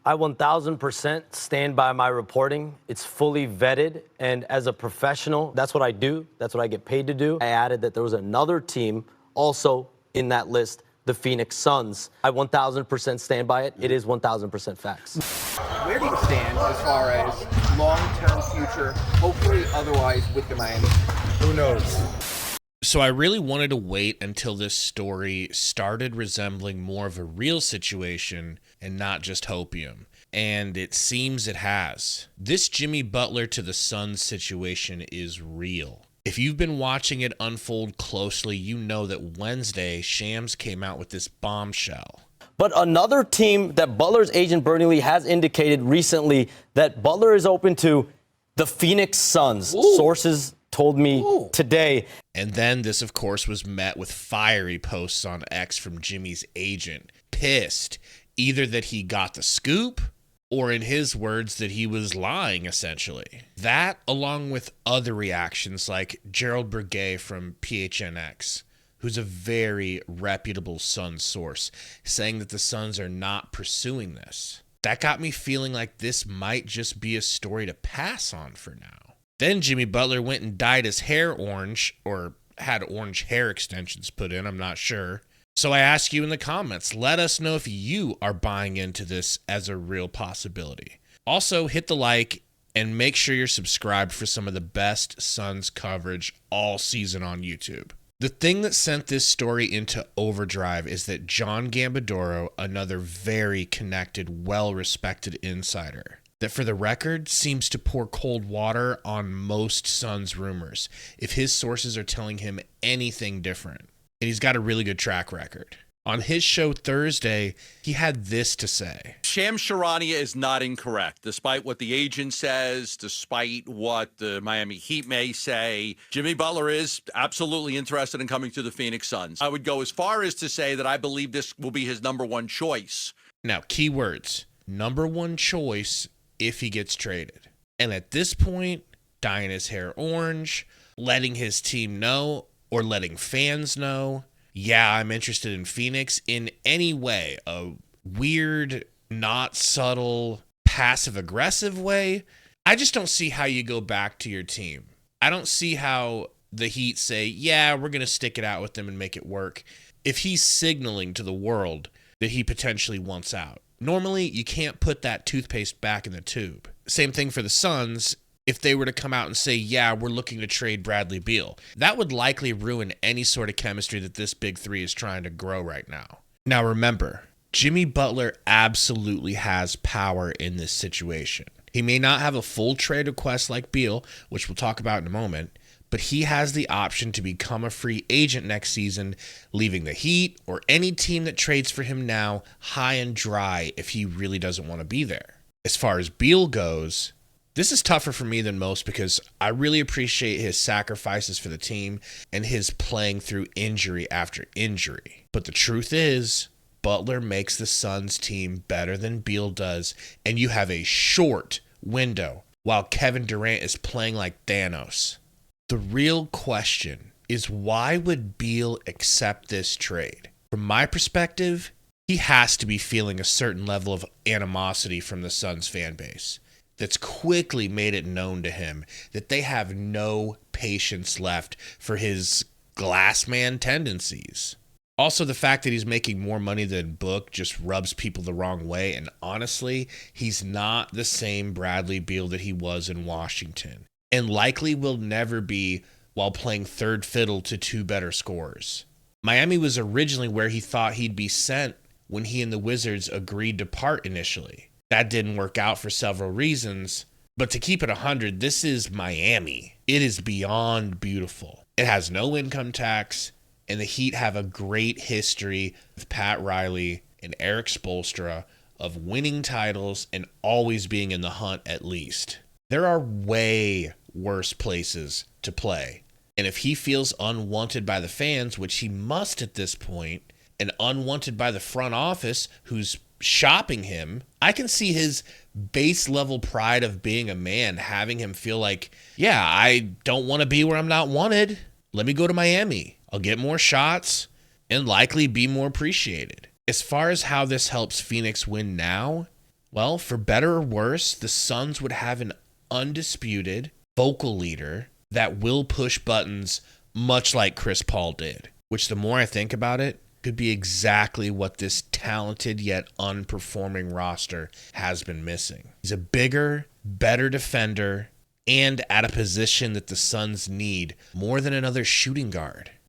I 1000% stand by my reporting. It's fully vetted, and as a professional, that's what I do. That's what I get paid to do. I added that there was another team also in that list, the Phoenix Suns. I 1000% stand by it. It is 1000% facts. Where do you stand as far as long-term future, hopefully otherwise, with the Miami? Who knows? So I really wanted to wait until this story started resembling more of a real situation and not just hopium. And it seems it has. This Jimmy Butler to the Suns situation is real. If you've been watching it unfold closely, you know that Wednesday, Shams came out with this bombshell. But another team that Butler's agent Bernie Lee has indicated recently that Butler is open to, the Phoenix Suns. Ooh. Sources told me today. And then this, of course, was met with fiery posts on X from Jimmy's agent, pissed either that he got the scoop or, in his words, that he was lying, essentially. That, along with other reactions like Gerald Burgay from PHNX, who's a very reputable Suns source, saying that the Suns are not pursuing this. That got me feeling like this might just be a story to pass on for now. Then Jimmy Butler went and dyed his hair orange, or had orange hair extensions put in, I'm not sure. So I ask you in the comments, let us know if you are buying into this as a real possibility. Also, hit the like and make sure you're subscribed for some of the best Suns coverage all season on YouTube. The thing that sent this story into overdrive is that John Gambadoro, another very connected, well-respected insider, that for the record seems to pour cold water on most Suns rumors if his sources are telling him anything different. And he's got a really good track record. On his show Thursday, he had this to say. Shams Charania is not incorrect. Despite what the agent says, despite what the Miami Heat may say, Jimmy Butler is absolutely interested in coming to the Phoenix Suns. I would go as far as to say that I believe this will be his number one choice. Now, key words, number one choice if he gets traded. And at this point, dyeing his hair orange, letting his team know, or letting fans know, yeah, I'm interested in Phoenix in any way, a weird, not subtle, passive-aggressive way. I just don't see how you go back to your team. I don't see how the Heat say, yeah, we're going to stick it out with them and make it work, if he's signaling to the world that he potentially wants out. Normally, you can't put that toothpaste back in the tube. Same thing for the Suns. If they were to come out and say, yeah, we're looking to trade Bradley Beal, that would likely ruin any sort of chemistry that this big three is trying to grow right now. Now remember, Jimmy Butler absolutely has power in this situation. He may not have a full trade request like Beal, which we'll talk about in a moment, but he has the option to become a free agent next season, leaving the Heat or any team that trades for him now high and dry if he really doesn't want to be there. As far as Beal goes, this is tougher for me than most because I really appreciate his sacrifices for the team and his playing through injury after injury. But the truth is, Butler makes the Suns team better than Beal does, and you have a short window while Kevin Durant is playing like Thanos. The real question is, why would Beal accept this trade? From my perspective, he has to be feeling a certain level of animosity from the Suns fan base that's quickly made it known to him that they have no patience left for his glass man tendencies. Also, the fact that he's making more money than Book just rubs people the wrong way, and honestly, he's not the same Bradley Beal that he was in Washington, and likely will never be while playing third fiddle to two better scorers. Miami was originally where he thought he'd be sent when he and the Wizards agreed to part initially. That didn't work out for several reasons, but to keep it 100, this is Miami. It is beyond beautiful. It has no income tax, and the Heat have a great history with Pat Riley and Eric Spoelstra of winning titles and always being in the hunt at least. There are way worse places to play, and if he feels unwanted by the fans, which he must at this point, and unwanted by the front office who's shopping him, I can see his base level pride of being a man having him feel like, yeah, I don't want to be where I'm not wanted. Let me go to Miami. I'll get more shots and likely be more appreciated. As far as how this helps Phoenix win now, Well, for better or worse, the Suns would have an undisputed vocal leader that will push buttons much like Chris Paul did, which the more I think about it, could be exactly what this talented yet unperforming roster has been missing. He's a bigger, better defender and at a position that the Suns need more than another shooting guard.